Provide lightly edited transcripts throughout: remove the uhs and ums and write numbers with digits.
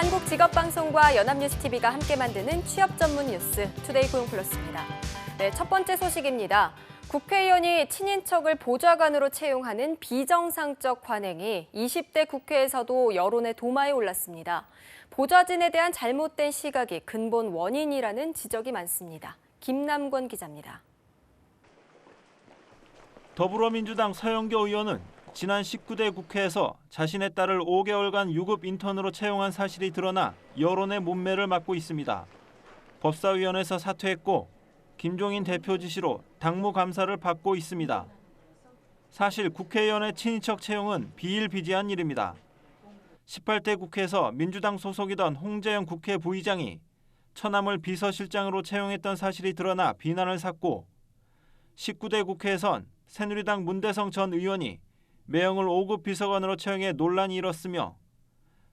한국직업방송과 연합뉴스TV가 함께 만드는 취업 전문 뉴스 투데이 고용플러스입니다. 네, 첫 번째 소식입니다. 국회의원이 친인척을 보좌관으로 채용하는 비정상적 관행이 20대 국회에서도 여론의 도마에 올랐습니다. 보좌진에 대한 잘못된 시각이 근본 원인이라는 지적이 많습니다. 김남권 기자입니다. 더불어민주당 서영교 의원은 지난 19대 국회에서 자신의 딸을 5개월간 유급 인턴으로 채용한 사실이 드러나 여론의 문매를 맞고 있습니다. 법사위원회에서 사퇴했고 김종인 대표 지시로 당무 감사를 받고 있습니다. 사실 국회의원의 친인척 채용은 비일비재한 일입니다. 18대 국회에서 민주당 소속이던 홍재영 국회 부의장이 처남을 비서실장으로 채용했던 사실이 드러나 비난을 샀고 19대 국회에선 새누리당 문대성 전 의원이 매형을 5급 비서관으로 채용해 논란이 일었으며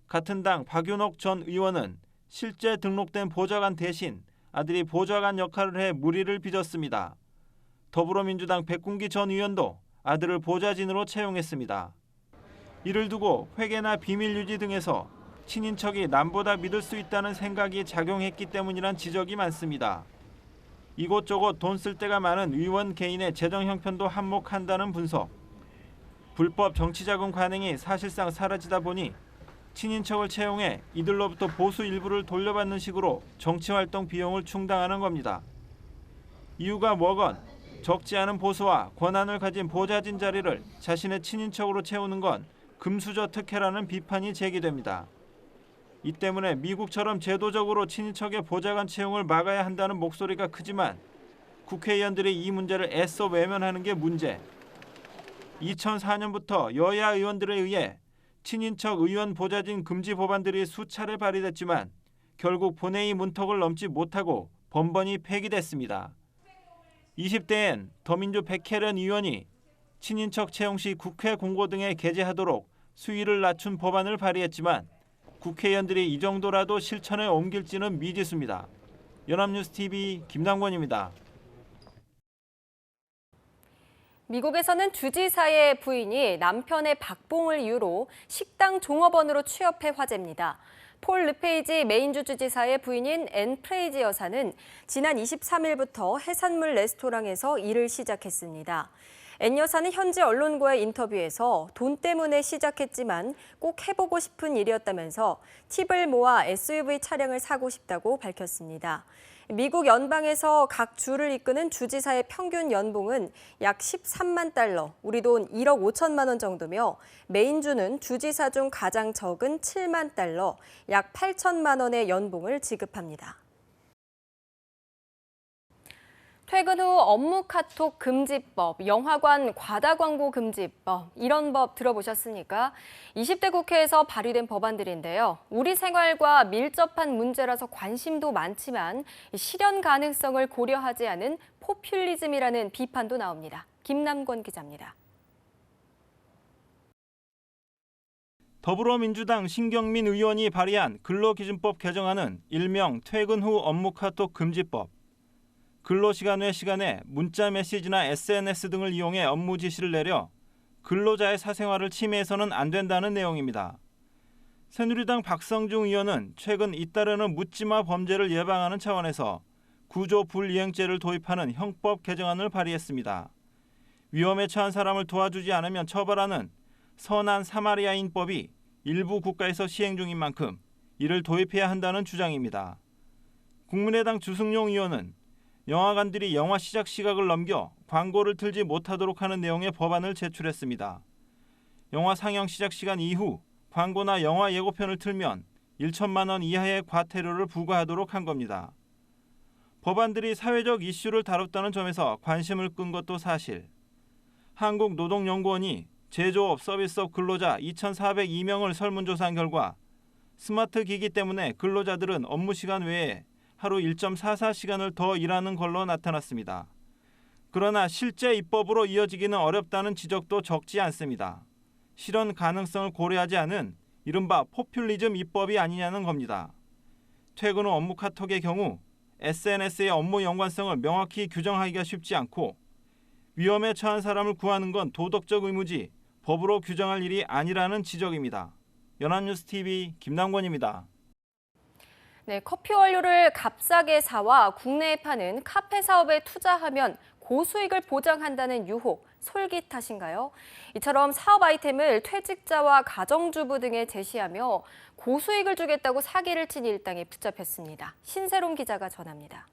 같은 당 박윤옥 전 의원은 실제 등록된 보좌관 대신 아들이 보좌관 역할을 해 물의를 빚었습니다. 더불어민주당 백군기 전 의원도 아들을 보좌진으로 채용했습니다. 이를 두고 회계나 비밀 유지 등에서 친인척이 남보다 믿을 수 있다는 생각이 작용했기 때문이란 지적이 많습니다. 이곳저곳 돈 쓸 데가 많은 의원 개인의 재정 형편도 한몫한다는 분석. 불법 정치자금 관행이 사실상 사라지다 보니 친인척을 채용해 이들로부터 보수 일부를 돌려받는 식으로 정치활동 비용을 충당하는 겁니다. 이유가 뭐건 적지 않은 보수와 권한을 가진 보좌진 자리를 자신의 친인척으로 채우는 건 금수저 특혜라는 비판이 제기됩니다. 이 때문에 미국처럼 제도적으로 친인척의 보좌관 채용을 막아야 한다는 목소리가 크지만 국회의원들이 이 문제를 애써 외면하는 게 문제. 2004년부터 여야 의원들에 의해 친인척 의원 보좌진 금지 법안들이 수차례 발의됐지만 결국 본회의 문턱을 넘지 못하고 번번이 폐기됐습니다. 20대엔 더민주 백혜련 의원이 친인척 채용 시 국회 공고 등에 게재하도록 수위를 낮춘 법안을 발의했지만 국회의원들이 이 정도라도 실천에 옮길지는 미지수입니다. 연합뉴스TV 김남권입니다. 미국에서는 주지사의 부인이 남편의 박봉을 이유로 식당 종업원으로 취업해 화제입니다. 폴 르페이지 메인주 주지사의 부인인 앤 프레이지 여사는 지난 23일부터 해산물 레스토랑에서 일을 시작했습니다. 앤 여사는 현지 언론과의 인터뷰에서 돈 때문에 시작했지만 꼭 해보고 싶은 일이었다면서 팁을 모아 SUV 차량을 사고 싶다고 밝혔습니다. 미국 연방에서 각 주를 이끄는 주지사의 평균 연봉은 약 13만 달러, 우리 돈 1억 5천만 원 정도며 메인주는 주지사 중 가장 적은 7만 달러, 약 8천만 원의 연봉을 지급합니다. 퇴근 후 업무 카톡 금지법, 영화관 과다 광고 금지법, 이런 법 들어보셨습니까? 20대 국회에서 발의된 법안들인데요. 우리 생활과 밀접한 문제라서 관심도 많지만 실현 가능성을 고려하지 않은 포퓰리즘이라는 비판도 나옵니다. 김남권 기자입니다. 더불어민주당 신경민 의원이 발의한 근로기준법 개정안은 일명 퇴근 후 업무 카톡 금지법. 근로시간 외 시간에 문자 메시지나 SNS 등을 이용해 업무 지시를 내려 근로자의 사생활을 침해해서는 안 된다는 내용입니다. 새누리당 박성중 의원은 최근 잇따르는 묻지마 범죄를 예방하는 차원에서 구조 불이행죄를 도입하는 형법 개정안을 발의했습니다. 위험에 처한 사람을 도와주지 않으면 처벌하는 선한 사마리아인법이 일부 국가에서 시행 중인 만큼 이를 도입해야 한다는 주장입니다. 국민의당 주승용 의원은 영화관들이 영화 시작 시각을 넘겨 광고를 틀지 못하도록 하는 내용의 법안을 제출했습니다. 영화 상영 시작 시간 이후 광고나 영화 예고편을 틀면 1천만 원 이하의 과태료를 부과하도록 한 겁니다. 법안들이 사회적 이슈를 다뤘다는 점에서 관심을 끈 것도 사실. 한국노동연구원이 제조업, 서비스업 근로자 2,402명을 설문조사한 결과 스마트 기기 때문에 근로자들은 업무 시간 외에 하루 1.44시간을 더 일하는 걸로 나타났습니다. 그러나 실제 입법으로 이어지기는 어렵다는 지적도 적지 않습니다. 실현 가능성을 고려하지 않은 이른바 포퓰리즘 입법이 아니냐는 겁니다. 퇴근 후 업무 카톡의 경우 SNS의 업무 연관성을 명확히 규정하기가 쉽지 않고 위험에 처한 사람을 구하는 건 도덕적 의무지 법으로 규정할 일이 아니라는 지적입니다. 연합뉴스TV 김남권입니다. 네, 커피 원료를 값싸게 사와 국내에 파는 카페 사업에 투자하면 고수익을 보장한다는 유혹, 솔깃하신가요? 이처럼 사업 아이템을 퇴직자와 가정주부 등에 제시하며 고수익을 주겠다고 사기를 친 일당이 붙잡혔습니다. 신세롬 기자가 전합니다.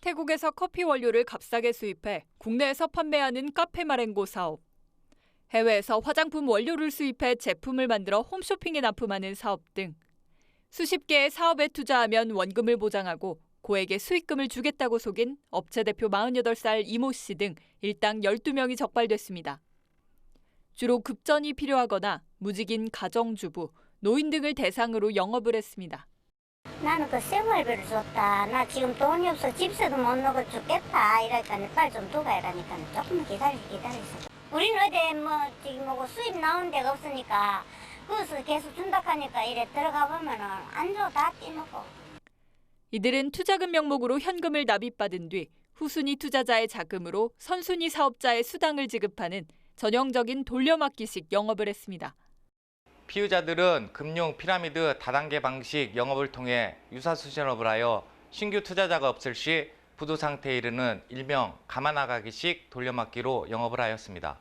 태국에서 커피 원료를 값싸게 수입해 국내에서 판매하는 카페 마렌고 사업. 해외에서 화장품 원료를 수입해 제품을 만들어 홈쇼핑에 납품하는 사업 등 수십 개의 사업에 투자하면 원금을 보장하고 고액의 수익금을 주겠다고 속인 업체 대표 48살 이모 씨 등 일당 12명이 적발됐습니다. 주로 급전이 필요하거나 무직인 가정주부, 노인 등을 대상으로 영업을 했습니다. 나는 그 생활비를 줬다. 나 지금 돈이 없어 집세도 못 넣어 죽겠다. 이러니까 빨리 좀 두가 이러니까 조금 기다리세요. 우리는 어디 지금 뭐고 수입 나오는 데가 없으니까 그것을 계속 준다 하니까 이래 들어가 보면은 안 줘 다 떼먹고. 이들은 투자금 명목으로 현금을 납입받은 뒤 후순위 투자자의 자금으로 선순위 사업자의 수당을 지급하는 전형적인 돌려막기식 영업을 했습니다. 피의자들은 금융 피라미드 다단계 방식 영업을 통해 유사수신업을 하여 신규 투자자가 없을 시 부도 상태에 이르는 일명 가마나가기식 돌려막기로 영업을 하였습니다.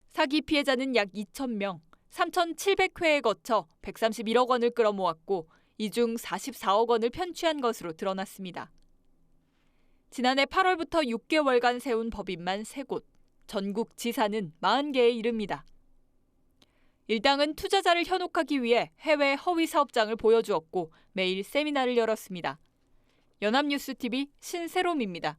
사기 피해자는 약 2,000명, 3,700회에 거쳐 131억 원을 끌어모았고 이 중 44억 원을 편취한 것으로 드러났습니다. 지난해 8월부터 6개월간 세운 법인만 3곳, 전국 지사는 40개에 이릅니다. 일당은 투자자를 현혹하기 위해 해외 허위 사업장을 보여주었고 매일 세미나를 열었습니다. 연합뉴스TV 신세롬입니다.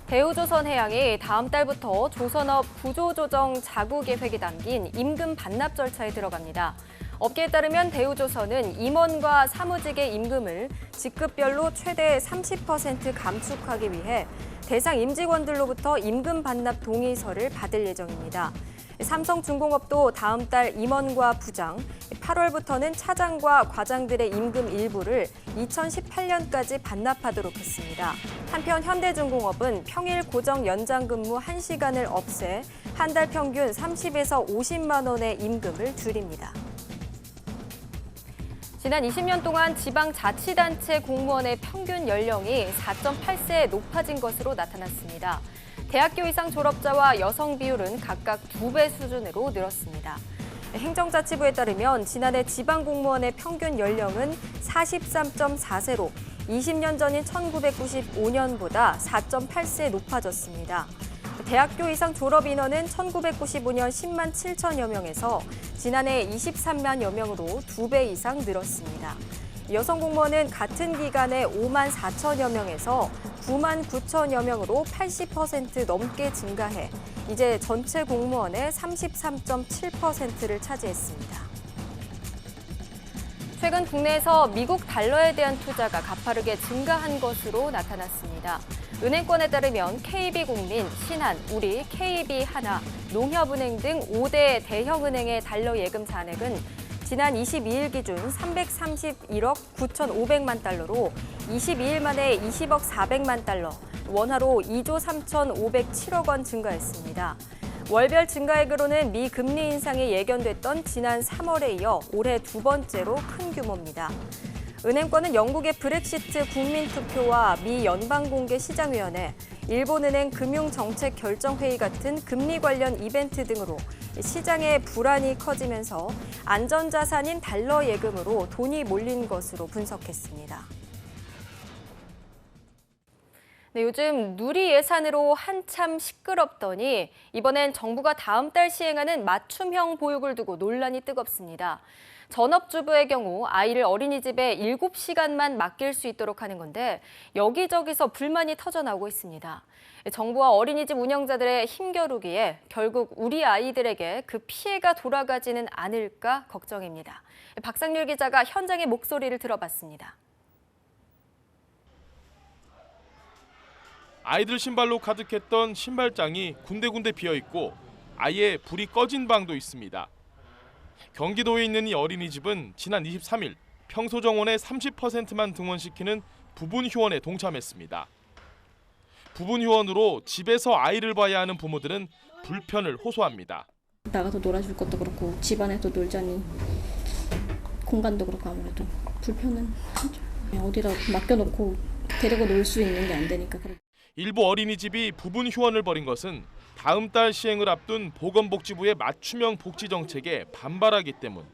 대우조선해양이 다음 달부터 조선업 구조조정 자구 계획이 담긴 임금 반납 절차에 들어갑니다. 업계에 따르면 대우조선은 임원과 사무직의 임금을 직급별로 최대 30% 감축하기 위해 대상 임직원들로부터 임금 반납 동의서를 받을 예정입니다. 삼성중공업도 다음 달 임원과 부장, 8월부터는 차장과 과장들의 임금 일부를 2018년까지 반납하도록 했습니다. 한편 현대중공업은 평일 고정 연장 근무 1시간을 없애 한 달 평균 30에서 50만 원의 임금을 줄입니다. 지난 20년 동안 지방자치단체 공무원의 평균 연령이 4.8세에 높아진 것으로 나타났습니다. 대학교 이상 졸업자와 여성 비율은 각각 2배 수준으로 늘었습니다. 행정자치부에 따르면 지난해 지방공무원의 평균 연령은 43.4세로 20년 전인 1995년보다 4.8세 높아졌습니다. 대학교 이상 졸업 인원은 1995년 10만 7천여 명에서 지난해 23만여 명으로 2배 이상 늘었습니다. 여성 공무원은 같은 기간에 5만 4천여 명에서 9만 9천여 명으로 80% 넘게 증가해 이제 전체 공무원의 33.7%를 차지했습니다. 최근 국내에서 미국 달러에 대한 투자가 가파르게 증가한 것으로 나타났습니다. 은행권에 따르면 KB국민, 신한, 우리, KB하나, 농협은행 등 5대 대형은행의 달러 예금 잔액은 지난 22일 기준 331억 9,500만 달러로 22일 만에 20억 400만 달러, 원화로 2조 3,507억 원 증가했습니다. 월별 증가액으로는 미 금리 인상이 예견됐던 지난 3월에 이어 올해 2번째로 큰 규모입니다. 은행권은 영국의 브렉시트 국민투표와 미 연방공개시장위원회, 일본은행 금융정책결정회의 같은 금리 관련 이벤트 등으로 시장의 불안이 커지면서 안전자산인 달러 예금으로 돈이 몰린 것으로 분석했습니다. 네, 요즘 누리 예산으로 한참 시끄럽더니 이번엔 정부가 다음 달 시행하는 맞춤형 보육을 두고 논란이 뜨겁습니다. 전업주부의 경우 아이를 어린이집에 7시간만 맡길 수 있도록 하는 건데 여기저기서 불만이 터져나오고 있습니다. 정부와 어린이집 운영자들의 힘겨루기에 결국 우리 아이들에게 그 피해가 돌아가지는 않을까 걱정입니다. 박상률 기자가 현장의 목소리를 들어봤습니다. 아이들 신발로 가득했던 신발장이 군데군데 비어있고 아예 불이 꺼진 방도 있습니다. 경기도에 있는 이 어린이집은 지난 23일 평소 정원의 30%만 등원시키는 부분 휴원에 동참했습니다. 부분 휴원으로 집에서 아이를 봐야 하는 부모들은 불편을 호소합니다. 나가서 놀아줄 것도 그렇고 집안에서 놀자니 공간도 그렇고 아무래도 불편은 하죠. 어디다 맡겨놓고 데리고 놀 수 있는 게 안 되니까. 일부 어린이집이 부분 휴원을 벌인 것은 다음 달 시행을 앞둔 보건복지부의 맞춤형 복지 정책에 반발하기 때문.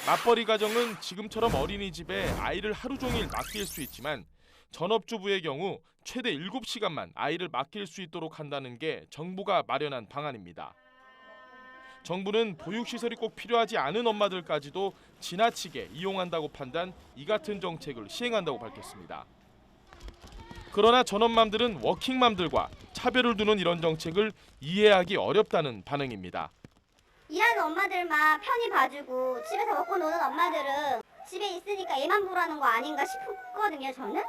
맞벌이 가정은 지금처럼 어린이집에 아이를 하루 종일 맡길 수 있지만 전업주부의 경우 최대 7시간만 아이를 맡길 수 있도록 한다는 게 정부가 마련한 방안입니다. 정부는 보육시설이 꼭 필요하지 않은 엄마들까지도 지나치게 이용한다고 판단, 이 같은 정책을 시행한다고 밝혔습니다. 그러나 전업맘들은 워킹맘들과 차별을 두는 이런 정책을 이해하기 어렵다는 반응입니다. 일하는 엄마들만 편히 봐주고 집에서 먹고 노는 엄마들은 집에 있으니까 얘만 보라는 거 아닌가 싶거든요, 저는.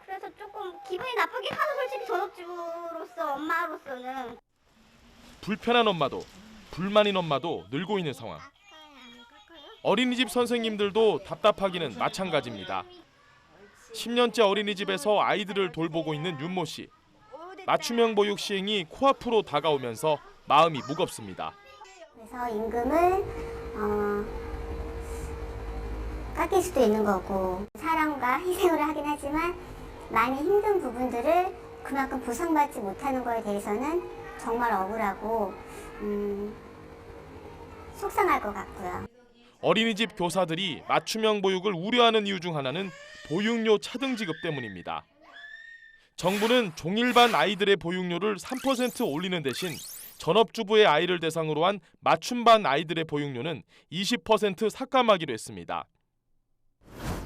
그래서 조금 기분이 나쁘긴 하죠, 솔직히 전업주부로서, 엄마로서는. 불편한 엄마도 불만인 엄마도 늘고 있는 상황. 어린이집 선생님들도 답답하기는 마찬가지입니다. 10년째 어린이집에서 아이들을 돌보고 있는 윤모 씨. 맞춤형 보육 시행이 코앞으로 다가오면서 마음이 무겁습니다. 그래서 임금을 깎일 수도 있는 거고, 사랑과 희생을 하긴 하지만 많이 힘든 부분들을 그만큼 보상받지 못하는 거에 대해서는 정말 억울하고 속상할 것 같고요. 어린이집 교사들이 맞춤형 보육을 우려하는 이유 중 하나는 보육료 차등 지급 때문입니다. 정부는 종일반 아이들의 보육료를 3% 올리는 대신 전업주부의 아이를 대상으로 한 맞춤반 아이들의 보육료는 20% 삭감하기로 했습니다.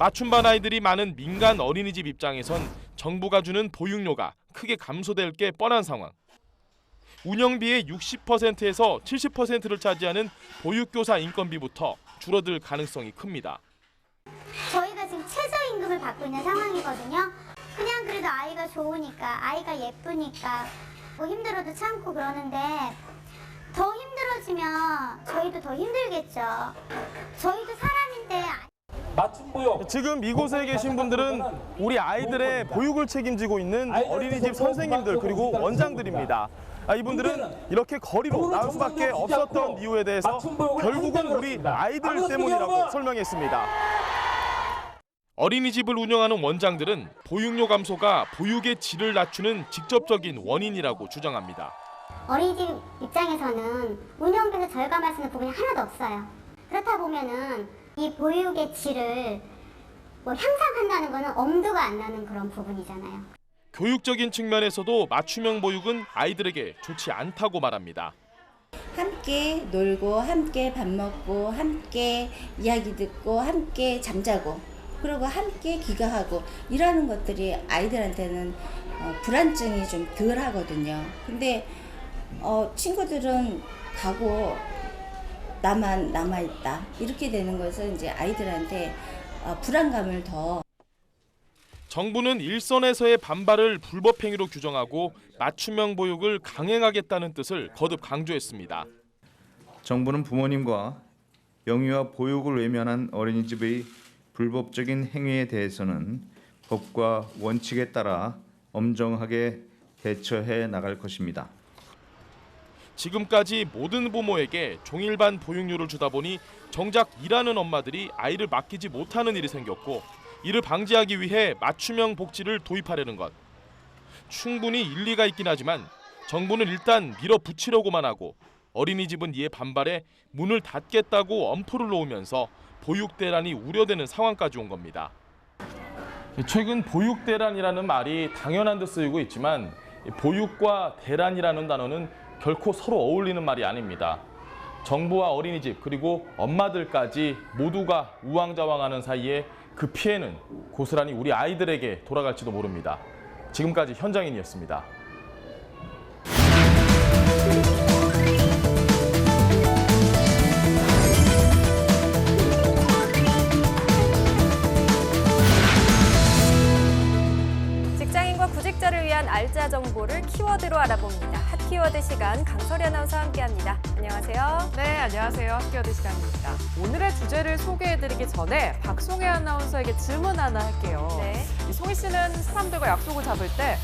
맞춤반 아이들이 많은 민간 어린이집 입장에선 정부가 주는 보육료가 크게 감소될 게 뻔한 상황. 운영비의 60%에서 70%를 차지하는 보육교사 인건비부터 줄어들 가능성이 큽니다. 저희가 지금 최저임금을 받고 있는 상황이거든요. 그냥 그래도 아이가 좋으니까, 아이가 예쁘니까 뭐 힘들어도 참고 그러는데 더 힘들어지면 저희도 더 힘들겠죠. 저희도 사람인데. 지금 이곳에 계신 분들은 우리 아이들의 보육을 책임지고 있는 어린이집 선생님들 그리고 원장들입니다. 이분들은 이렇게 거리로 나올 수밖에 없었던 이유에 대해서 결국은 우리 아이들 때문이라고 설명했습니다. 어린이집을 운영하는 원장들은 보육료 감소가 보육의 질을 낮추는 직접적인 원인이라고 주장합니다. 어린이집 입장에서는 운영비에서 절감할 수 있는 부분이 하나도 없어요. 그렇다 보면은 이 보육의 질을 향상한다는 거는 엄두가 안 나는 그런 부분이잖아요. 교육적인 측면에서도 맞춤형 보육은 아이들에게 좋지 않다고 말합니다. 함께 놀고 함께 밥 먹고 함께 이야기 듣고 함께 잠자고 그리고 함께 귀가하고 이러는 것들이 아이들한테는 불안증이 좀 덜 하거든요. 근데 친구들은 가고 나만 남아있다 이렇게 되는 것은 이제 아이들한테 불안감을 더. 정부는 일선에서의 반발을 불법 행위로 규정하고 맞춤형 보육을 강행하겠다는 뜻을 거듭 강조했습니다. 정부는 부모님과 영유아 보육을 외면한 어린이집의 불법적인 행위에 대해서는 법과 원칙에 따라 엄정하게 대처해 나갈 것입니다. 지금까지 모든 부모에게 종일반 보육료를 주다 보니 정작 일하는 엄마들이 아이를 맡기지 못하는 일이 생겼고 이를 방지하기 위해 맞춤형 복지를 도입하려는 것. 충분히 일리가 있긴 하지만 정부는 일단 밀어붙이려고만 하고 어린이집은 이에 반발해 문을 닫겠다고 엄포를 놓으면서 보육대란이 우려되는 상황까지 온 겁니다. 최근 보육대란이라는 말이 당연한 듯 쓰이고 있지만 보육과 대란이라는 단어는 결코 서로 어울리는 말이 아닙니다. 정부와 어린이집 그리고 엄마들까지 모두가 우왕좌왕하는 사이에 그 피해는 고스란히 우리 아이들에게 돌아갈지도 모릅니다. 지금까지 현장인이었습니다. 직장인과 구직자를 위한 알짜 정보를 키워드로 알아봅니다. 핫키워드 시간 강설희 아나운서와 함께합니다. 안녕하세요. 네, 안녕하세요. 핫키워드 시간입니다. 오늘의 주제를 소개해드리기 전에 박송혜 아나운서에게 질문 하나 할게요. 네. 송희 씨는 사람들과 약속을 잡을 때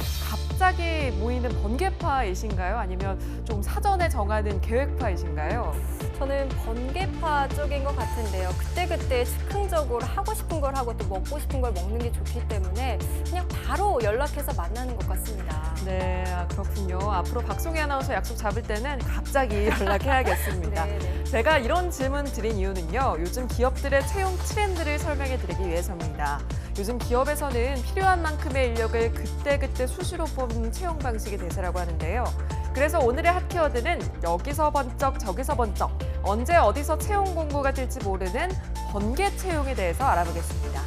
갑자기 모이는 번개파이신가요? 아니면 좀 사전에 정하는 계획파이신가요? 저는 번개파 쪽인 것 같은데요. 그때그때 즉흥적으로 하고 싶은 걸 하고 또 먹고 싶은 걸 먹는 게 좋기 때문에 그냥 바로 연락해서 만나는 것 같습니다. 네, 그렇군요. 앞으로 박송희 아나운서 약속 잡을 때는 갑자기 연락해야겠습니다. 네. 제가 이런 질문 드린 이유는요. 요즘 기업들의 채용 트렌드를 설명해 드리기 위해서입니다. 요즘 기업에서는 필요한 만큼의 인력을 그때그때 수시로 뽑는 채용 방식이 대세라고 하는데요. 그래서 오늘의 핫키워드는 여기서 번쩍 저기서 번쩍 언제 어디서 채용 공고가 뜰지 모르는 번개 채용에 대해서 알아보겠습니다.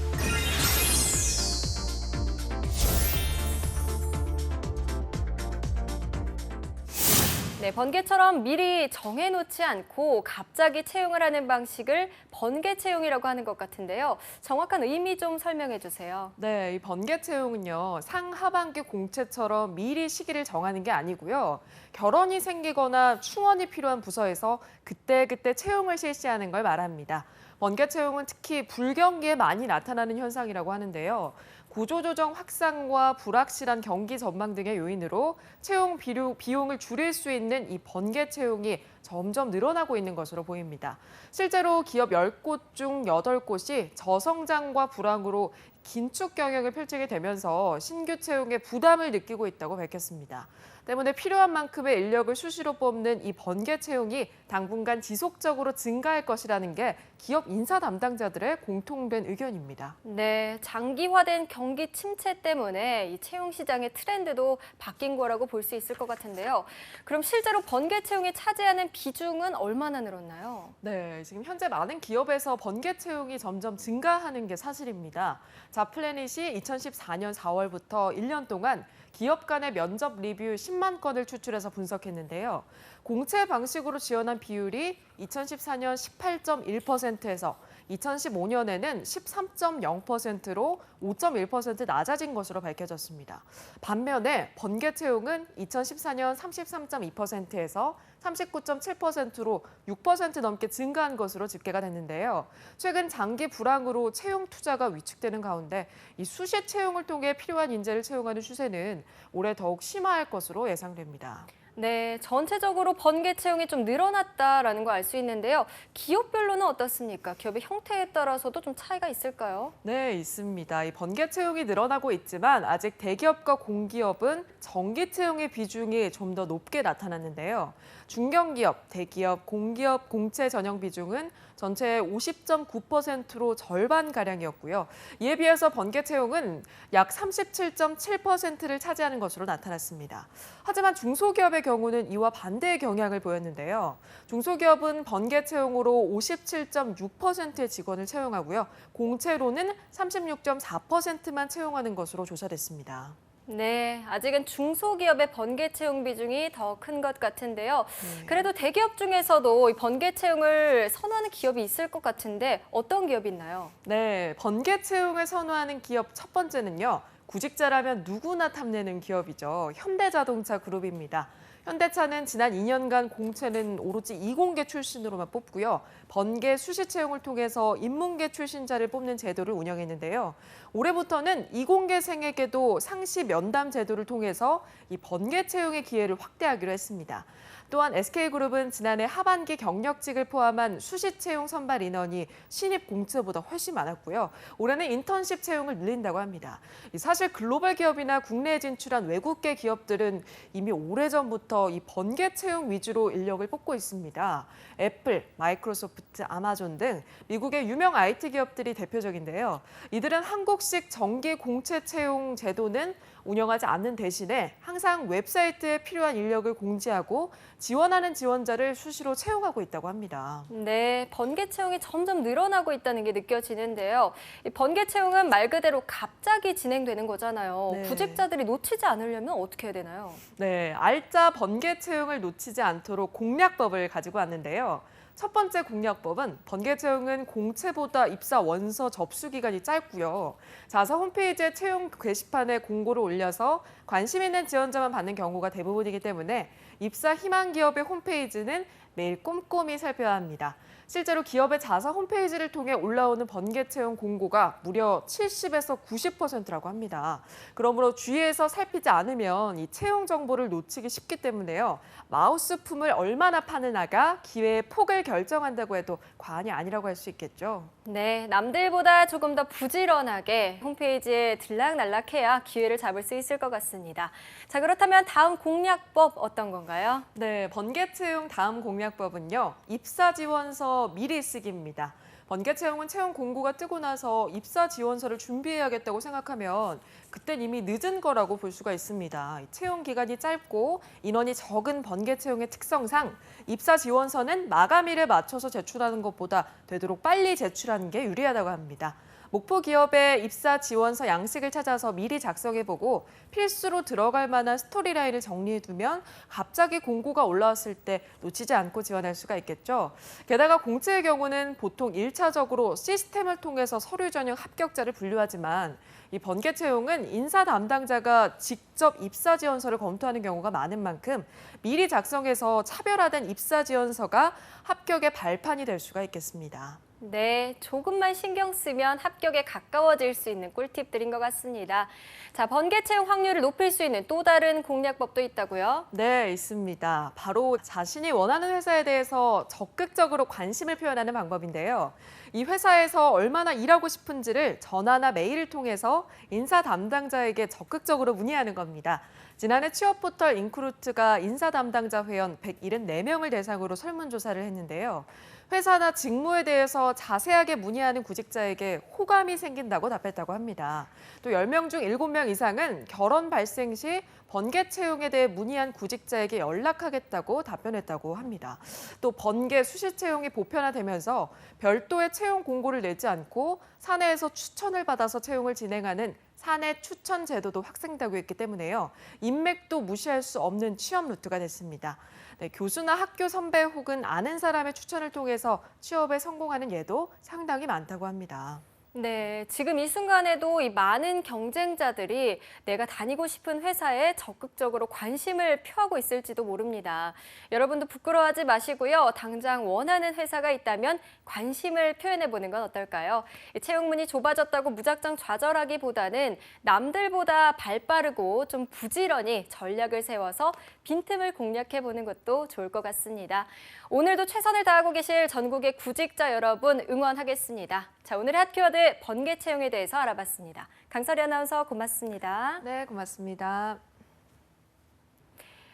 네, 번개처럼 미리 정해놓지 않고 갑자기 채용을 하는 방식을 번개 채용이라고 하는 것 같은데요. 정확한 의미 좀 설명해 주세요. 네, 이 번개 채용은요. 상하반기 공채처럼 미리 시기를 정하는 게 아니고요. 결혼이 생기거나 충원이 필요한 부서에서 그때그때 채용을 실시하는 걸 말합니다. 번개 채용은 특히 불경기에 많이 나타나는 현상이라고 하는데요. 구조조정 확산과 불확실한 경기 전망 등의 요인으로 채용 비용을 줄일 수 있는 이 번개 채용이 점점 늘어나고 있는 것으로 보입니다. 실제로 기업 10곳 중 8곳이 저성장과 불황으로 긴축 경영을 펼치게 되면서 신규 채용에 부담을 느끼고 있다고 밝혔습니다. 때문에 필요한 만큼의 인력을 수시로 뽑는 이 번개 채용이 당분간 지속적으로 증가할 것이라는 게 기업 인사 담당자들의 공통된 의견입니다. 네, 장기화된 경기 침체 때문에 이 채용 시장의 트렌드도 바뀐 거라고 볼 수 있을 것 같은데요. 그럼 실제로 번개 채용이 차지하는 비중은 얼마나 늘었나요? 네, 지금 현재 많은 기업에서 번개 채용이 점점 증가하는 게 사실입니다. 자플래닛이 2014년 4월부터 1년 동안 기업 간의 면접 리뷰 10만 건을 추출해서 분석했는데요. 공채 방식으로 지원한 비율이 2014년 18.1%에서 2015년에는 13.0%로 5.1% 낮아진 것으로 밝혀졌습니다. 반면에 번개 채용은 2014년 33.2%에서 39.7%로 6% 넘게 증가한 것으로 집계가 됐는데요. 최근 장기 불황으로 채용 투자가 위축되는 가운데 이 수시 채용을 통해 필요한 인재를 채용하는 추세는 올해 더욱 심화할 것으로 예상됩니다. 네, 전체적으로 번개 채용이 좀 늘어났다라는 거 알 수 있는데요. 기업별로는 어떻습니까? 기업의 형태에 따라서도 좀 차이가 있을까요? 네, 있습니다. 이 번개 채용이 늘어나고 있지만 아직 대기업과 공기업은 정기 채용의 비중이 좀 더 높게 나타났는데요. 중견기업, 대기업, 공기업 공채 전형 비중은 전체의 50.9%로 절반가량이었고요. 이에 비해서 번개 채용은 약 37.7%를 차지하는 것으로 나타났습니다. 하지만 중소기업의 경우는 이와 반대의 경향을 보였는데요. 중소기업은 번개 채용으로 57.6%의 직원을 채용하고요. 공채로는 36.4%만 채용하는 것으로 조사됐습니다. 네, 아직은 중소기업의 번개 채용 비중이 더 큰 것 같은데요. 그래도 대기업 중에서도 이 번개 채용을 선호하는 기업이 있을 것 같은데 어떤 기업이 있나요? 네, 번개 채용을 선호하는 기업 첫 번째는요. 구직자라면 누구나 탐내는 기업이죠. 현대자동차 그룹입니다. 현대차는 지난 2년간 공채는 오로지 이공계 출신으로만 뽑고요. 번개 수시 채용을 통해서 인문계 출신자를 뽑는 제도를 운영했는데요. 올해부터는 이공계생에게도 상시 면담 제도를 통해서 이 번개 채용의 기회를 확대하기로 했습니다. 또한 SK그룹은 지난해 하반기 경력직을 포함한 수시 채용 선발 인원이 신입 공채보다 훨씬 많았고요. 올해는 인턴십 채용을 늘린다고 합니다. 사실 글로벌 기업이나 국내에 진출한 외국계 기업들은 이미 오래전부터 이 번개 채용 위주로 인력을 뽑고 있습니다. 애플, 마이크로소프트, 아마존 등 미국의 유명 IT 기업들이 대표적인데요. 이들은 한국식 정기 공채 채용 제도는 운영하지 않는 대신에 항상 웹사이트에 필요한 인력을 공지하고 지원하는 지원자를 수시로 채용하고 있다고 합니다. 네, 번개 채용이 점점 늘어나고 있다는 게 느껴지는데요. 이 번개 채용은 말 그대로 갑자기 진행되는 거잖아요. 네. 구직자들이 놓치지 않으려면 어떻게 해야 되나요? 네, 알짜 번개 채용을 놓치지 않도록 공략법을 가지고 왔는데요. 첫 번째 공략법은 번개 채용은 공채보다 입사 원서 접수 기간이 짧고요. 자사 홈페이지에 채용 게시판에 공고를 올려서 관심 있는 지원자만 받는 경우가 대부분이기 때문에 입사 희망 기업의 홈페이지는 매일 꼼꼼히 살펴야 합니다. 실제로 기업의 자사 홈페이지를 통해 올라오는 번개 채용 공고가 무려 70에서 90%라고 합니다. 그러므로 주위에서 살피지 않으면 이 채용 정보를 놓치기 쉽기 때문에요. 마우스품을 얼마나 파느냐가 기회의 폭을 결정한다고 해도 과언이 아니라고 할 수 있겠죠. 네, 남들보다 조금 더 부지런하게 홈페이지에 들락날락해야 기회를 잡을 수 있을 것 같습니다. 자, 그렇다면 다음 공략법 어떤 건가요? 네, 번개 채용 다음 공략법은요. 입사 지원서 미리 쓰기입니다. 번개 채용은 채용 공고가 뜨고 나서 입사 지원서를 준비해야겠다고 생각하면 그땐 이미 늦은 거라고 볼 수가 있습니다. 채용 기간이 짧고 인원이 적은 번개 채용의 특성상 입사 지원서는 마감일에 맞춰서 제출하는 것보다 되도록 빨리 제출하는 게 유리하다고 합니다. 목표 기업의 입사 지원서 양식을 찾아서 미리 작성해보고 필수로 들어갈 만한 스토리라인을 정리해두면 갑자기 공고가 올라왔을 때 놓치지 않고 지원할 수가 있겠죠. 게다가 공채의 경우는 보통 1차적으로 시스템을 통해서 서류 전형 합격자를 분류하지만 이 번개 채용은 인사 담당자가 직접 입사 지원서를 검토하는 경우가 많은 만큼 미리 작성해서 차별화된 입사 지원서가 합격의 발판이 될 수가 있겠습니다. 네, 조금만 신경 쓰면 합격에 가까워질 수 있는 꿀팁들인 것 같습니다. 자, 번개 채용 확률을 높일 수 있는 또 다른 공략법도 있다고요? 네, 있습니다. 바로 자신이 원하는 회사에 대해서 적극적으로 관심을 표현하는 방법인데요. 이 회사에서 얼마나 일하고 싶은지를 전화나 메일을 통해서 인사 담당자에게 적극적으로 문의하는 겁니다. 지난해 취업 포털 인크루트가 인사 담당자 회원 174명을 대상으로 설문조사를 했는데요. 회사나 직무에 대해서 자세하게 문의하는 구직자에게 호감이 생긴다고 답했다고 합니다. 또 10명 중 7명 이상은 결혼 발생 시 번개 채용에 대해 문의한 구직자에게 연락하겠다고 답변했다고 합니다. 또 번개 수시 채용이 보편화되면서 별도의 채용 공고를 내지 않고 사내에서 추천을 받아서 채용을 진행하는 사내 추천 제도도 확산되고 있기 때문에요. 인맥도 무시할 수 없는 취업 루트가 됐습니다. 네, 교수나 학교 선배 혹은 아는 사람의 추천을 통해서 취업에 성공하는 예도 상당히 많다고 합니다. 네, 지금 이 순간에도 이 많은 경쟁자들이 내가 다니고 싶은 회사에 적극적으로 관심을 표하고 있을지도 모릅니다. 여러분도 부끄러워하지 마시고요. 당장 원하는 회사가 있다면 관심을 표현해보는 건 어떨까요? 채용문이 좁아졌다고 무작정 좌절하기보다는 남들보다 발빠르고 좀 부지런히 전략을 세워서 빈틈을 공략해보는 것도 좋을 것 같습니다. 오늘도 최선을 다하고 계실 전국의 구직자 여러분 응원하겠습니다. 자, 오늘의 핫키워드 번개 채용에 대해서 알아봤습니다. 강설희 아나운서 고맙습니다. 네, 고맙습니다.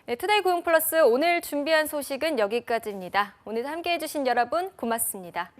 네, 투데이 고용 플러스 오늘 준비한 소식은 여기까지입니다. 오늘 함께해 주신 여러분 고맙습니다.